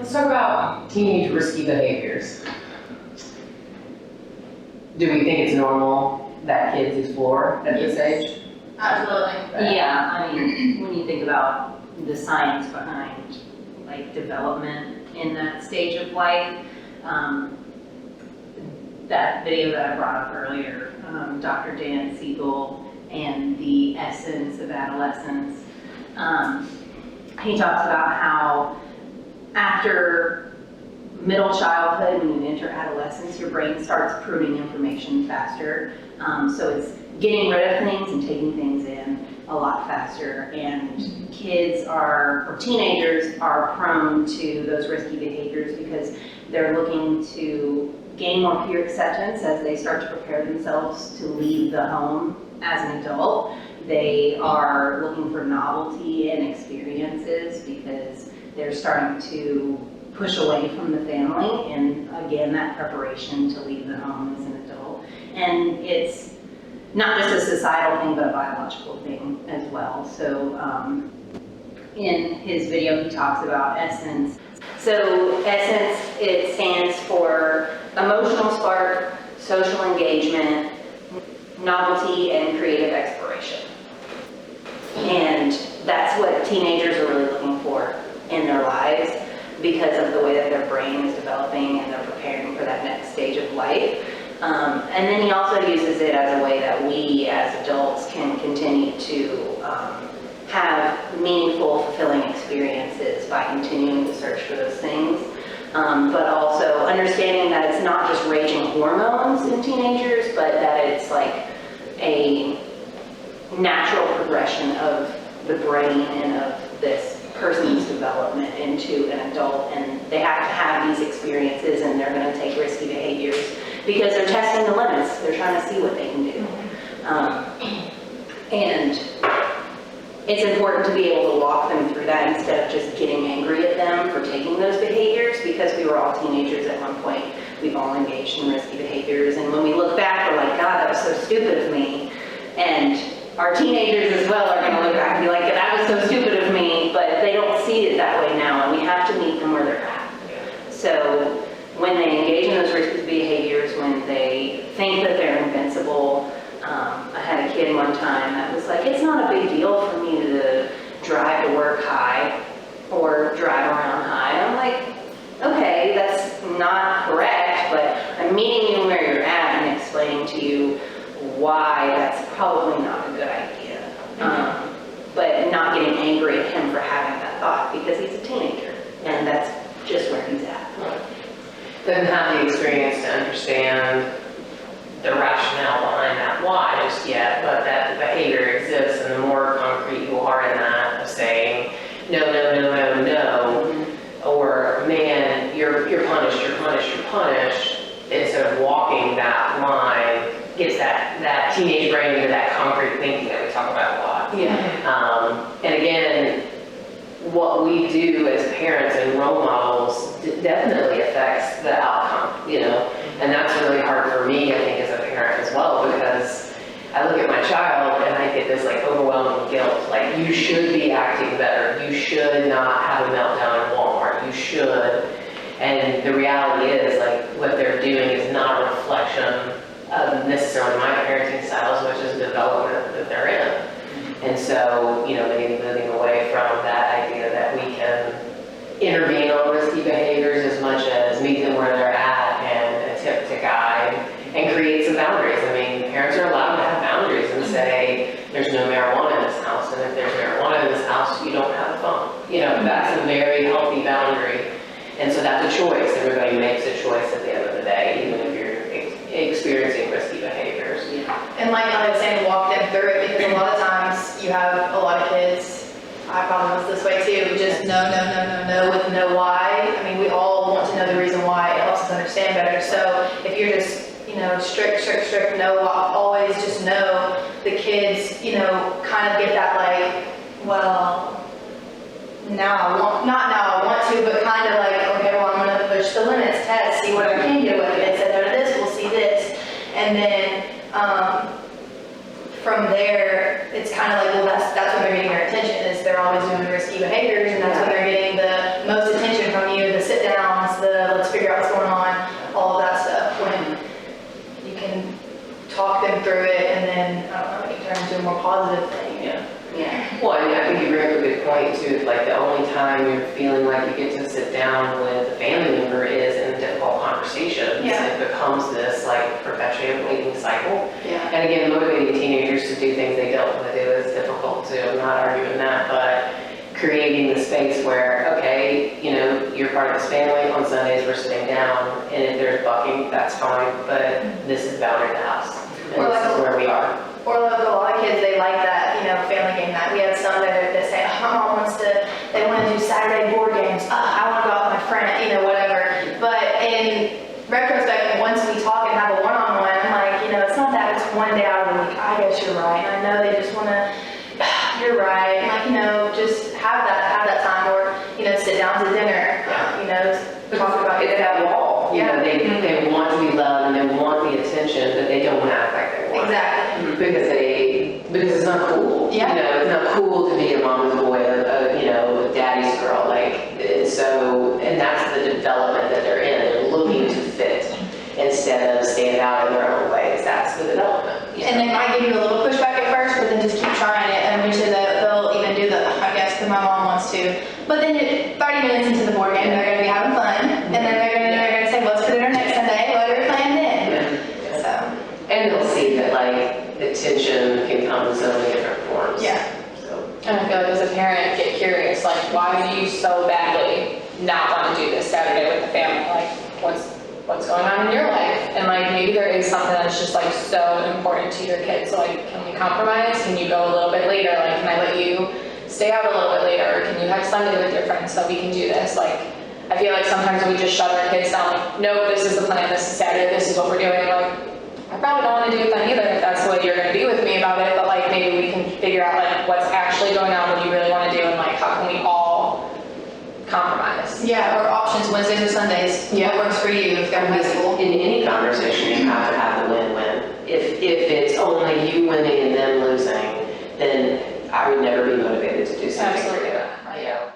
Let's talk about teenage risky behaviors. Do we think it's normal that kids explore at this age? Absolutely. Yeah, I mean, when you think about the science behind like development in that stage of life, that video that I brought up earlier, Dr. Dan Siegel and the essence of adolescence, he talks about how after middle childhood, when you enter adolescence, your brain starts pruning information faster. So it's getting rid of things and taking things in a lot faster. And kids or teenagers are prone to those risky behaviors because they're looking to gain more peer acceptance as they start to prepare themselves to leave the home as an adult. They are looking for novelty and experiences because they're starting to push away from the family, and again, that preparation to leave the home as an adult. And it's not just a societal thing, but a biological thing as well. So in his video, he talks about essence. So essence, it stands for emotional spark, social engagement, novelty, and creative exploration. And that's what teenagers are really looking for in their lives because of the way that their brain is developing and they're preparing for that next stage of life. And then he also uses it as a way that we as adults can continue to have meaningful, fulfilling experiences by continuing to search for those things. But also understanding that it's not just raging hormones in teenagers, but that it's like a natural progression of the brain and of this person's development into an adult, and they have to have these experiences, and they're going to take risky behaviors because they're testing the limits. They're trying to see what they can do. And it's important to be able to walk them through that instead of just getting angry at them for taking those behaviors, because we were all teenagers at one point. We've all engaged in risky behaviors, and when we look back, we're like, God, that was so stupid of me. And our teenagers as well are going to look back and be like, that was so stupid of me, but they don't see it that way now, and we have to meet them where they're at. So when they engage in those risky behaviors, when they think that they're invincible, I had a kid one time that was like, it's not a big deal for me to drive to work high or drive around high. I'm like, okay, that's not correct, but I'm meeting you where you're at and explaining to you why that's probably not a good idea. But not getting angry at him for having that thought because he's a teenager and that's just where he's at. Doesn't have the experience to understand the rationale behind that why just yet, but that the behavior exists, and the more concrete you are in that of saying, no, no, no, no, no, or man, you're punished, you're punished, you're punished, instead of walking that line, gets that teenage brain into that concrete thinking that we talk about a lot. Yeah. And again, what we do as parents and role models definitely affects the outcome, and that's really hard for me, I think, as a parent as well, because I look at my child and I get this like overwhelming guilt, like you should be acting better, you should not have a meltdown in Walmart, you should, and the reality is like what they're doing is not a reflection of necessarily my parenting style as much as the development that they're in. And so, maybe moving away from that idea that we can intervene on risky behaviors as much as meet them where they're at and attempt to guide and create some boundaries. I mean, parents are allowed to have boundaries and say, there's no marijuana in this house, and if there's marijuana in this house, you don't have a phone. That's a very healthy boundary. And so that's a choice. Everybody makes a choice at the end of the day, even if you're experiencing risky behaviors. And like I was saying, walk them through it, because a lot of times you have a lot of kids, I probably was this way too, just no, no, no, no, no with no why. I mean, we all want to know the reason why. It helps us understand better. So if you're just, strict, no, always just no, the kids, kind of get that like, well, now I want, not now I want to, but kind of like, okay, well, I'm going to push the limits, test, see what I can do with it. Instead of this, we'll see this. And then from there, it's kind of like, well, that's when they're getting your attention, is they're always doing risky behaviors, and that's when they're getting the most attention from you, the sit through it, and then, I don't know, it can turn into a more positive thing. Yeah. Yeah. Well, I think you bring up a good point too. Like the only time you're feeling like you get to sit down with a family member is in difficult conversations. Yeah. It becomes this like perpetuating cycle. Yeah. And again, motivating teenagers to do things they don't want to do is difficult too. I'm not arguing that, but creating the space where, okay, you know, you're part of this family. On Sundays we're sitting down, and if there's bucking, that's fine. But this is boundary the house, and Or this like is where we are. Or like a lot of kids, they like that, you know, family game night. We have some that say, oh, my mom wants to, they want to do Saturday board games. Oh, I want to go out with my friend, you know, whatever. But in retrospect, once we talk and have a one-on-one, I'm like, you know, it's not that, it's one day out of the week. I guess you're right. And I know they just want to, you're right. Like, you know, just have that time, or, you know, sit down to dinner, you know, talk about It's it. that wall. You know, Yeah. they want to be loved and they want the attention, but they don't want to act like they want it. Exactly. Because it's not cool. Yeah. You know, it's not cool to be a mama's boy, you know, a daddy's girl. Like, and that's the development that they're in. They're looking to fit instead of stand out in their own ways. That's the development. And they might give you a little pushback at first, but then just keep trying it, and eventually they'll even do the, I guess, because my mom wants to. But then 30 minutes into the board game, they're going to be having fun, and then they're going to say, what's for dinner next Sunday? What are we playing then? So, And they'll see that, like, the tension can come in so many different forms. yeah. So, And I feel like as a parent, get curious, like, why do you so badly not want to do this Saturday with the family? Like, what's going on in your life? And like, maybe there is something that's just like so important to your kids. So like, can we compromise? Can you go a little bit later? Like, can I let you stay out a little bit later? Or can you have Sunday with your friends so we can do this? Like, I feel like sometimes we just shut our kids down, like, no, this is the plan, this is Saturday, this is what we're doing. Like, I probably don't want to do it then either if that's the way you're going to be with me about it, but like, maybe we can figure out like what's actually going on, what you really want to do, and like, how can we all compromise? Yeah, or options Wednesdays or Sundays. Yeah. What works for you if they're in high school? in any conversation, you have to have the win-win. If it's only you winning and them losing, then I would never be motivated to do something. Absolutely. Yeah.